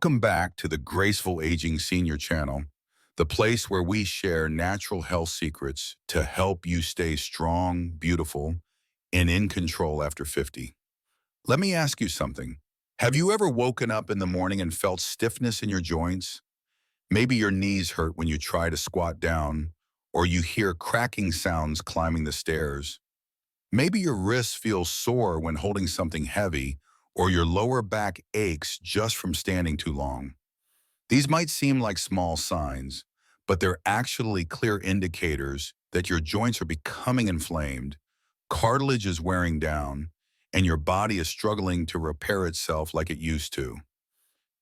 Welcome back to the Graceful Aging Senior channel, the place where we share natural health secrets to help you stay strong, beautiful, and in control after 50. Let me ask you something. Have you ever woken up in the morning and felt stiffness in your joints? Maybe your knees hurt when you try to squat down, or you hear cracking sounds climbing the stairs. Maybe your wrists feel sore when holding something heavy, or your lower back aches just from standing too long. These might seem like small signs, but they're actually clear indicators that your joints are becoming inflamed, cartilage is wearing down, and your body is struggling to repair itself like it used to.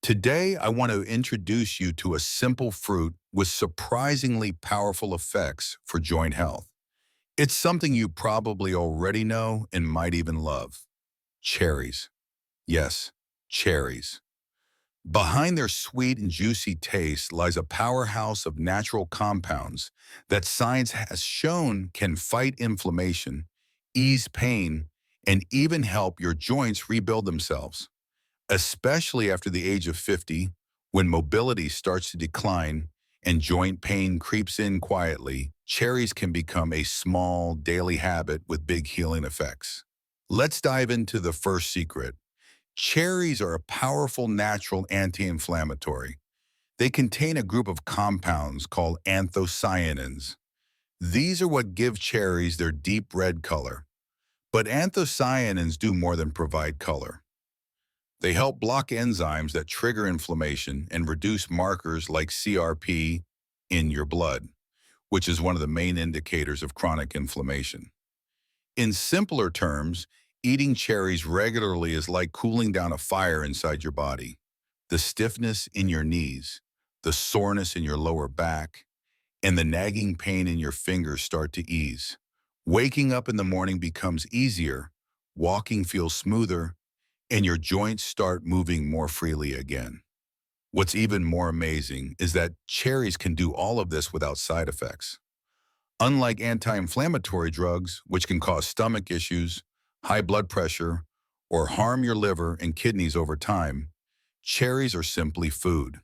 Today, I want to introduce you to a simple fruit with surprisingly powerful effects for joint health. It's something you probably already know and might even love. Cherries. Yes, cherries. Behind their sweet and juicy taste lies a powerhouse of natural compounds that science has shown can fight inflammation, ease pain, and even help your joints rebuild themselves. Especially after the age of 50, when mobility starts to decline and joint pain creeps in quietly, cherries can become a small daily habit with big healing effects. Let's dive into the first secret. Cherries are a powerful natural anti-inflammatory. They contain a group of compounds called anthocyanins. These are what give cherries their deep red color. But anthocyanins do more than provide color. They help block enzymes that trigger inflammation and reduce markers like CRP in your blood, which is one of the main indicators of chronic inflammation. In simpler terms, eating cherries regularly is like cooling down a fire inside your body. The stiffness in your knees, the soreness in your lower back, and the nagging pain in your fingers start to ease. Waking up in the morning becomes easier, walking feels smoother, and your joints start moving more freely again. What's even more amazing is that cherries can do all of this without side effects. Unlike anti-inflammatory drugs, which can cause stomach issues, high blood pressure, or harm your liver and kidneys over time, cherries are simply food.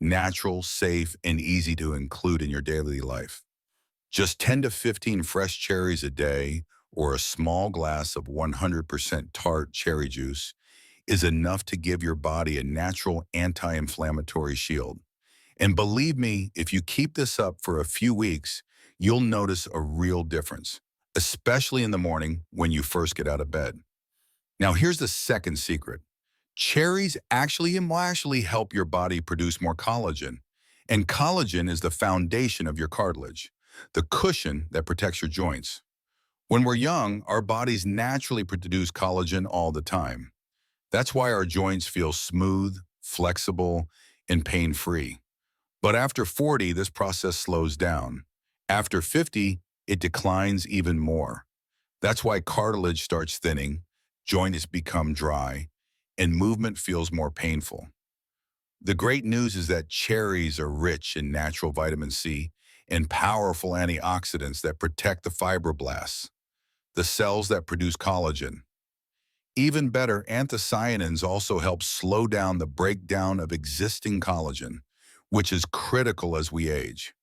Natural, safe, and easy to include in your daily life. Just 10 to 15 fresh cherries a day or a small glass of 100% tart cherry juice is enough to give your body a natural anti-inflammatory shield. And believe me, if you keep this up for a few weeks, you'll notice a real difference, especially in the morning when you first get out of bed. Now, here's the second secret. Cherries actually help your body produce more collagen. And collagen is the foundation of your cartilage, the cushion that protects your joints. When we're young, our bodies naturally produce collagen all the time. That's why our joints feel smooth, flexible, and pain-free. But after 40, this process slows down. After 50, it declines even more. That's why cartilage starts thinning, joints become dry, and movement feels more painful. The great news is that cherries are rich in natural vitamin C and powerful antioxidants that protect the fibroblasts, the cells that produce collagen. Even better, anthocyanins also help slow down the breakdown of existing collagen, which is critical as we age.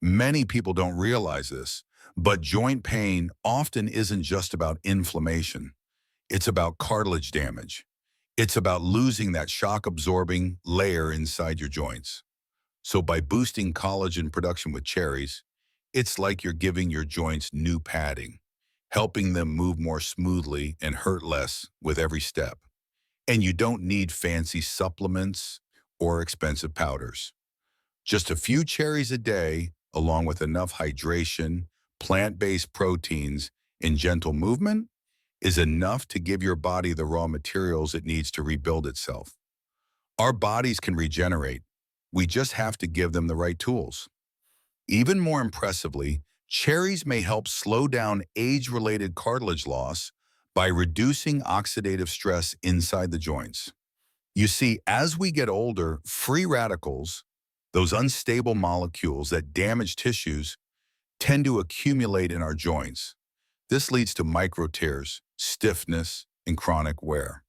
Many people don't realize this, but joint pain often isn't just about inflammation. It's about cartilage damage. It's about losing that shock-absorbing layer inside your joints. So by boosting collagen production with cherries, it's like you're giving your joints new padding, helping them move more smoothly and hurt less with every step. And you don't need fancy supplements or expensive powders. Just a few cherries a day, along with enough hydration, plant-based proteins, and gentle movement, is enough to give your body the raw materials it needs to rebuild itself. Our bodies can regenerate. We just have to give them the right tools. Even more impressively, cherries may help slow down age-related cartilage loss by reducing oxidative stress inside the joints. You see, as we get older, free radicals, those unstable molecules that damage tissues, tend to accumulate in our joints. This leads to micro tears, stiffness, and chronic wear.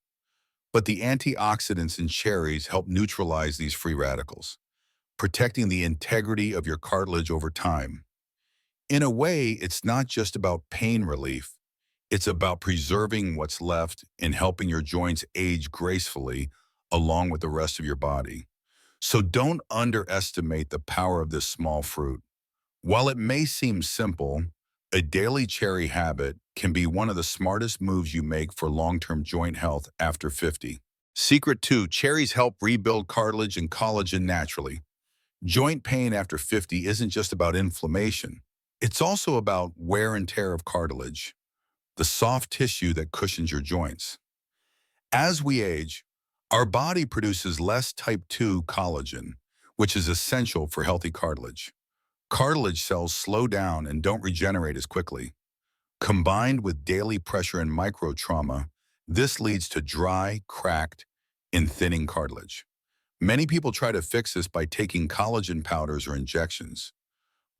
But the antioxidants in cherries help neutralize these free radicals, protecting the integrity of your cartilage over time. In a way, it's not just about pain relief, it's about preserving what's left and helping your joints age gracefully along with the rest of your body. So don't underestimate the power of this small fruit. While it may seem simple, a daily cherry habit can be one of the smartest moves you make for long-term joint health after 50. Secret 2, cherries help rebuild cartilage and collagen naturally. Joint pain after 50 isn't just about inflammation. It's also about wear and tear of cartilage, the soft tissue that cushions your joints. As we age, our body produces less type 2 collagen, which is essential for healthy cartilage. Cartilage cells slow down and don't regenerate as quickly. Combined with daily pressure and microtrauma, this leads to dry, cracked, and thinning cartilage. Many people try to fix this by taking collagen powders or injections.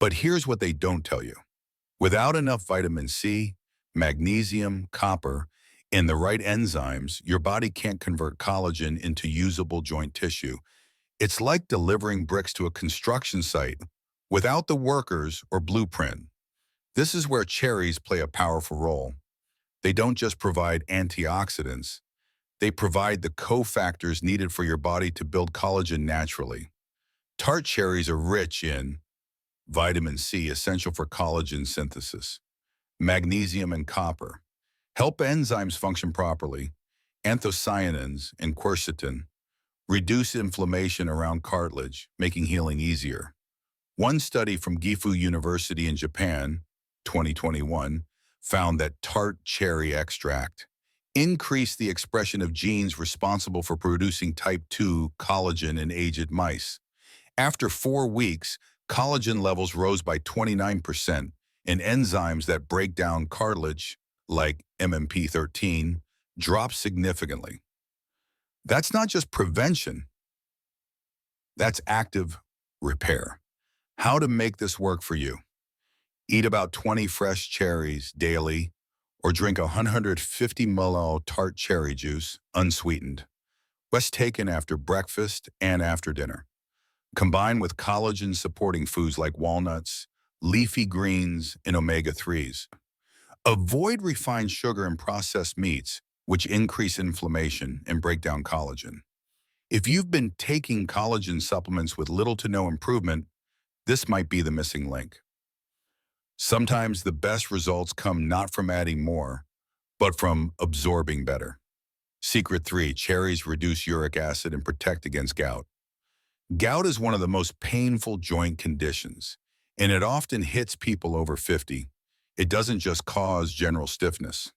But here's what they don't tell you. Without enough vitamin C, magnesium, copper, and the right enzymes, your body can't convert collagen into usable joint tissue. It's like delivering bricks to a construction site without the workers or blueprint. This is where cherries play a powerful role. They don't just provide antioxidants, they provide the cofactors needed for your body to build collagen naturally. Tart cherries are rich in vitamin C, essential for collagen synthesis, magnesium and copper, help enzymes function properly, anthocyanins and quercetin, reduce inflammation around cartilage, making healing easier. One study from Gifu University in Japan, 2021, found that tart cherry extract increased the expression of genes responsible for producing type 2 collagen in aged mice. After 4 weeks, collagen levels rose by 29%, and enzymes that break down cartilage, like MMP13, dropped significantly. That's not just prevention, that's active repair. How to make this work for you? Eat about 20 fresh cherries daily, or drink 150 ml tart cherry juice, unsweetened. Best taken after breakfast and after dinner. Combine with collagen-supporting foods like walnuts, leafy greens, and omega-3s. Avoid refined sugar and processed meats, which increase inflammation and break down collagen. If you've been taking collagen supplements with little to no improvement, this might be the missing link. Sometimes the best results come not from adding more, but from absorbing better. Secret 3, cherries reduce uric acid and protect against gout. Gout is one of the most painful joint conditions, and it often hits people over 50. It doesn't just cause general stiffness.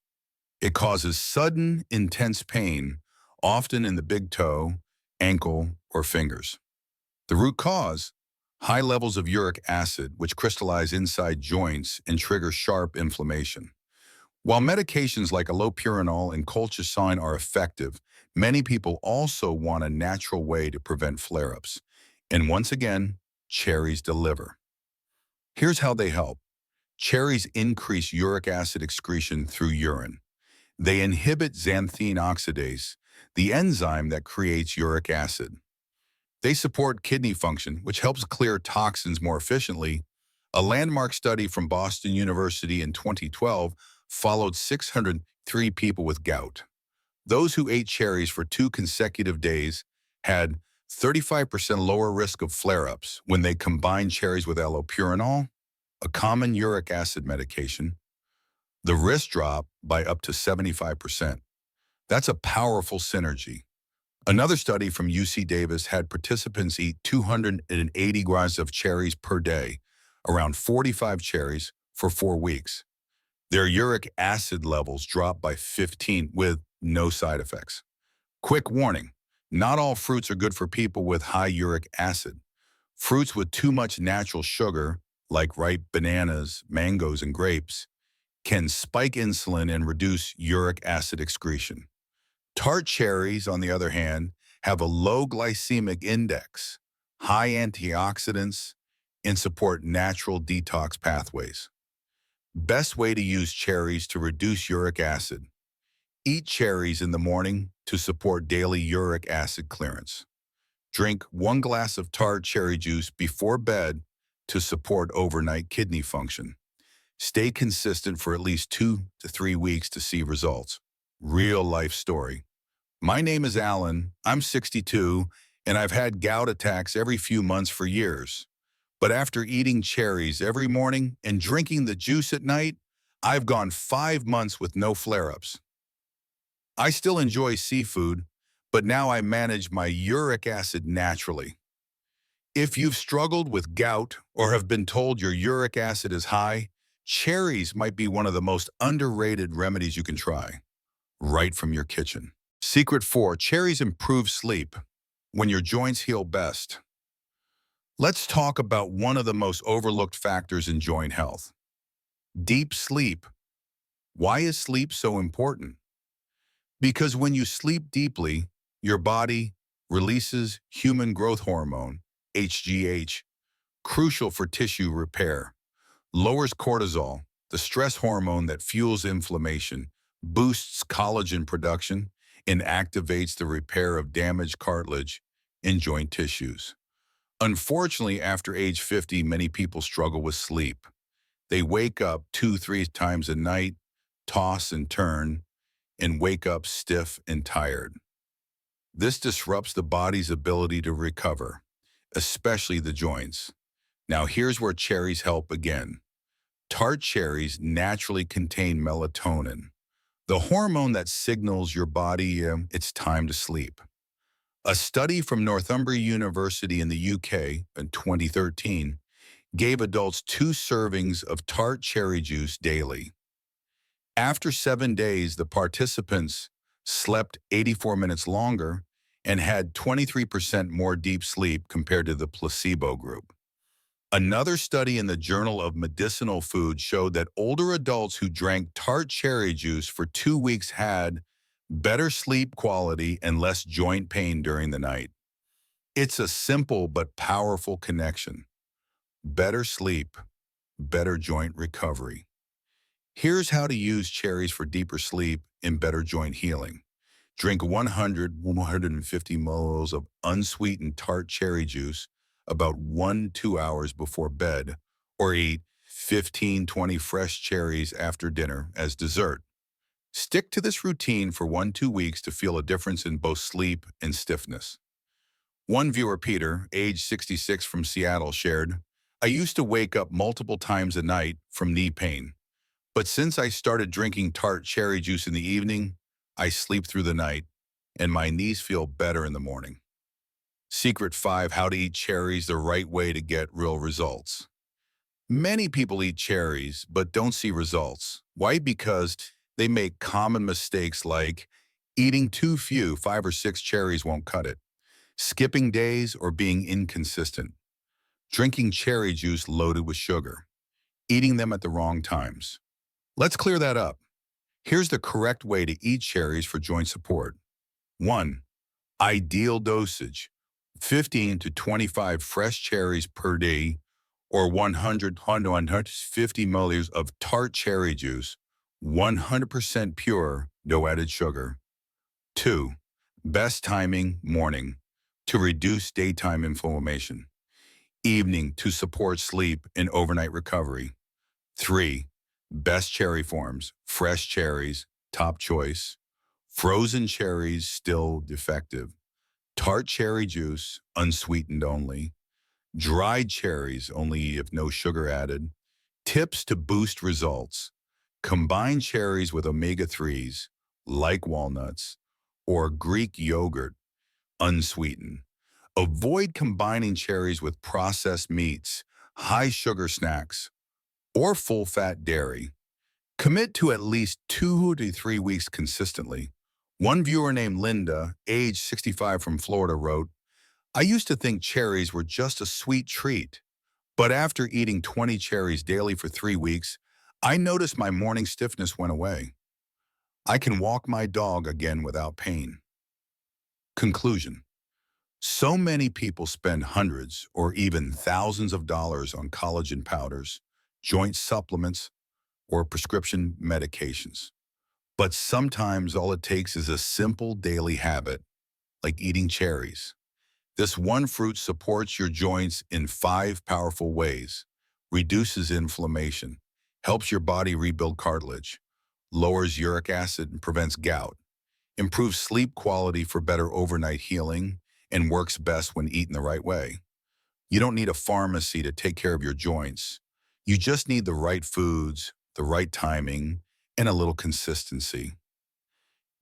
It causes sudden, intense pain, often in the big toe, ankle, or fingers. The root cause? High levels of uric acid, which crystallize inside joints and trigger sharp inflammation. While medications like allopurinol and colchicine are effective, many people also want a natural way to prevent flare-ups. And once again, cherries deliver. Here's how they help. Cherries increase uric acid excretion through urine. They inhibit xanthine oxidase, the enzyme that creates uric acid. They support kidney function, which helps clear toxins more efficiently. A landmark study from Boston University in 2012 followed 603 people with gout. Those who ate cherries for 2 consecutive days had 35% lower risk of flare-ups when they combined cherries with allopurinol, a common uric acid medication. The risk dropped by up to 75%. That's a powerful synergy. Another study from UC Davis had participants eat 280 grams of cherries per day, around 45 cherries, for 4 weeks. Their uric acid levels dropped by 15 with no side effects. Quick warning, not all fruits are good for people with high uric acid. Fruits with too much natural sugar, like ripe bananas, mangoes, and grapes, can spike insulin and reduce uric acid excretion. Tart cherries, on the other hand, have a low glycemic index, high antioxidants, and support natural detox pathways. Best way to use cherries to reduce uric acid. Eat cherries in the morning to support daily uric acid clearance. Drink 1 glass of tart cherry juice before bed to support overnight kidney function. Stay consistent for at least 2 to 3 weeks to see results. Real life story. My name is Alan. I'm 62, and I've had gout attacks every few months for years. But after eating cherries every morning and drinking the juice at night, I've gone 5 months with no flare-ups. I still enjoy seafood, but now I manage my uric acid naturally. If you've struggled with gout or have been told your uric acid is high, cherries might be one of the most underrated remedies you can try, right from your kitchen. Secret 4, cherries improve sleep when your joints heal best. Let's talk about one of the most overlooked factors in joint health, deep sleep. Why is sleep so important? Because when you sleep deeply, your body releases human growth hormone, HGH, crucial for tissue repair, lowers cortisol, the stress hormone that fuels inflammation, boosts collagen production, and activates the repair of damaged cartilage in joint tissues. Unfortunately, after age 50, many people struggle with sleep. They wake up 2, 3 times a night, toss and turn, and wake up stiff and tired. This disrupts the body's ability to recover, especially the joints. Now here's where cherries help again. Tart cherries naturally contain melatonin, the hormone that signals your body it's time to sleep. A study from Northumbria University in the UK in 2013 gave adults 2 servings of tart cherry juice daily. After 7 days, the participants slept 84 minutes longer and had 23% more deep sleep compared to the placebo group. Another study in the Journal of Medicinal Food showed that older adults who drank tart cherry juice for 2 weeks had better sleep quality and less joint pain during the night. It's a simple but powerful connection. Better sleep, better joint recovery. Here's how to use cherries for deeper sleep and better joint healing. Drink 150 ml of unsweetened tart cherry juice about 1 to 2 hours before bed, or eat 15-20 fresh cherries after dinner as dessert. Stick to this routine for 1 to 2 weeks to feel a difference in both sleep and stiffness. One viewer, Peter, age 66 from Seattle, shared, "I used to wake up multiple times a night from knee pain. But since I started drinking tart cherry juice in the evening, I sleep through the night, and my knees feel better in the morning." Secret 5, how to eat cherries the right way to get real results. Many people eat cherries, but don't see results. Why? Because they make common mistakes like eating too few, 5 or 6 cherries won't cut it, skipping days, or being inconsistent, drinking cherry juice loaded with sugar, eating them at the wrong times. Let's clear that up. Here's the correct way to eat cherries for joint support. 1. Ideal dosage: 15 to 25 fresh cherries per day, or 100 to 150 milliliters of tart cherry juice, 100% pure, no added sugar. 2. Best timing: morning, to reduce daytime inflammation. Evening, to support sleep and overnight recovery. 3. Best cherry forms: fresh cherries, top choice; frozen cherries, still defective; tart cherry juice, unsweetened only; dried cherries, only if no sugar added. Tips to boost results: combine cherries with omega-3s, like walnuts, or Greek yogurt, unsweetened. Avoid combining cherries with processed meats, high sugar snacks, or full-fat dairy. Commit to at least 2 to 3 weeks consistently. One viewer named Linda, age 65 from Florida, wrote, "I used to think cherries were just a sweet treat, but after eating 20 cherries daily for 3 weeks, I noticed my morning stiffness went away. I can walk my dog again without pain." Conclusion: so many people spend hundreds or even thousands of dollars on collagen powders, joint supplements, or prescription medications. But sometimes all it takes is a simple daily habit, like eating cherries. This one fruit supports your joints in 5 powerful ways: reduces inflammation, helps your body rebuild cartilage, lowers uric acid and prevents gout, improves sleep quality for better overnight healing, and works best when eaten the right way. You don't need a pharmacy to take care of your joints. You just need the right foods, the right timing, and a little consistency.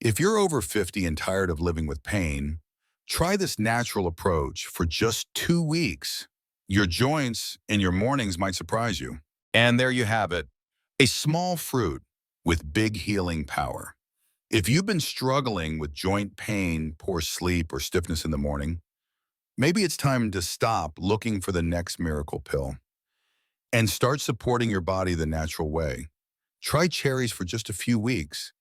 If you're over 50 and tired of living with pain, try this natural approach for just 2 weeks. Your joints and your mornings might surprise you. And there you have it, a small fruit with big healing power. If you've been struggling with joint pain, poor sleep, or stiffness in the morning, maybe it's time to stop looking for the next miracle pill and start supporting your body the natural way. Try cherries for just a few weeks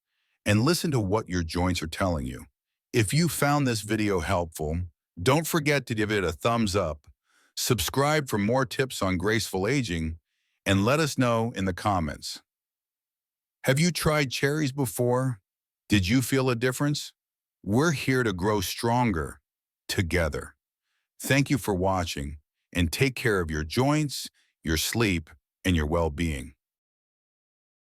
and listen to what your joints are telling you. If you found this video helpful, don't forget to give it a thumbs up, subscribe for more tips on graceful aging, and let us know in the comments. Have you tried cherries before? Did you feel a difference? We're here to grow stronger together. Thank you for watching, and take care of your joints, your sleep, and your well-being.